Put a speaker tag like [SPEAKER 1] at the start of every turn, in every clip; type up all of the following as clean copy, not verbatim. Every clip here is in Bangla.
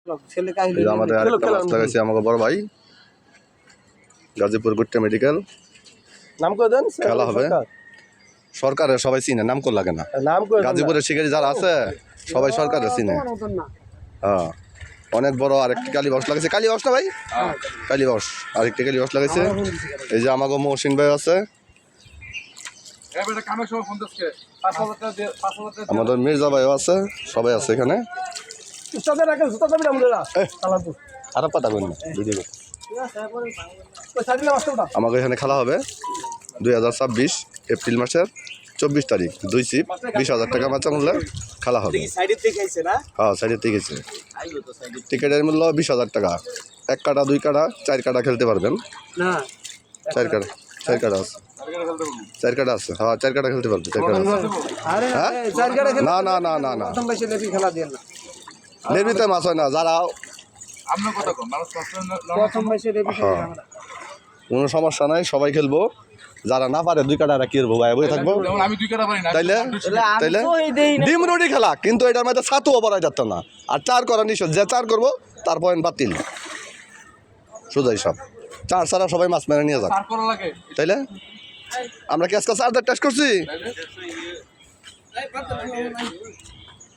[SPEAKER 1] আমাদের আরেকটা মাছ লাগাইছে আমাকে বড় ভাই গাজীপুর গুট্টা মেডিকেল
[SPEAKER 2] নাম করে দেন
[SPEAKER 1] খেলা হবে সরকারের সবাই চিনে নাম করে লাগে না গাজীপুরের শিকারী যারা আছে সবাই সরকারের চিনে হ্যাঁ অনেক বড় আরেকটি কালীবাস লাগাইছে কালীবাস না ভাই কালীবাস আরেকটি কালীবাস লাগাইছে এই যে আমাকে মহসিন ভাই আছে আমাদের মির্জা ভাইও আছে সবাই আছে এখানে খারাপ পাতা করেন না ভিডিও আমাকে এখানে খেলা হবে 2026 এপ্রিল মাসের 24 তারিখ 2 সিপ 20,000 টাকা বাচ্চা মূল্যে খেলা হবে হ্যাঁ সাইডের থেকে গেছে টিকিটের মূল্য 20,000 টাকা 1 কাটা 2 কাটা 4 কাটা খেলতে পারবেন না 4 কাটা 4 কাটা আছে 4 কাটা আছে হ্যাঁ 4 কাটা খেলতে পারবে 4 কাটা না না না না না লেবিতে মাছ হয় না যারা কোনো সমস্যা নাই সবাই খেলবো যারা না পারে 2 কাটা কি করবো বই থাকবো তাইলে তাইলে ডিম রুটি খেলা কিন্তু এটার মধ্যে ছাতুও পড়া যেত না আর 4 করা নিশ্চয় যে 4 করবো তার পয়েন্ট বাতিল সোজাই সব 4 ছাড়া সবাই মাছ মেরে নিয়ে যাক তাইলে আমরা কি আজকে 4 টেস্ট করছি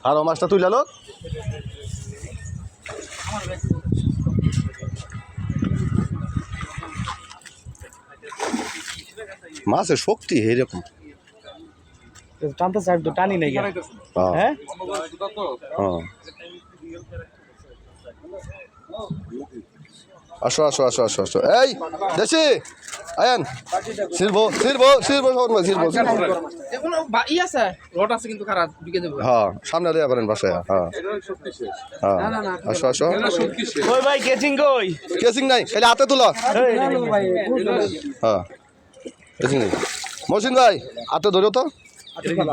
[SPEAKER 1] আরো মাছটা তুই লালো মাছের শক্তি এইরকম
[SPEAKER 2] টানতে চাই তো টানি নাই হ্যাঁ
[SPEAKER 1] আসো আসো আসো আসো আসো এই দেশি আয়ান সিলবো সিলবো সিলবো সিলবো হ্যাঁ সামনে দেয়া পারেন বাসায় হ্যাঁ হ্যাঁ আসো আসো
[SPEAKER 2] ওই ভাই কেচিং কই
[SPEAKER 1] কেসিং নাই খালি হাতে তুলো হ্যাঁ কেসিং নেই মহসিন ভাই হাতে ধরো তো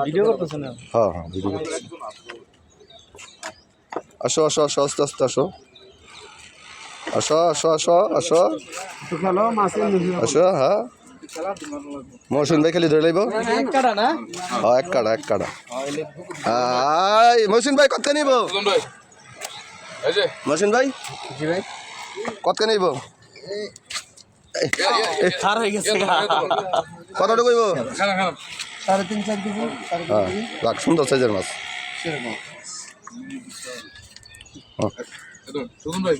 [SPEAKER 2] ভিডিও করতেছ না
[SPEAKER 1] হ্যাঁ হ্যাঁ ভিডিও করতেছি আসো আসো আসো আস্তে আস্তে আসো আসো আসো আসো আসো আসো হ্যাঁ মহসিন ভাই খালি ধরে লাইব হ্যাঁ এক কাটা মহসিন ভাই কত নিব মহসিন ভাই কত নিব কতটা কইব
[SPEAKER 2] 3.5-4 কেজি
[SPEAKER 1] হ্যাঁ রাখ সুন্দর সাইজের মাছ
[SPEAKER 3] ভাই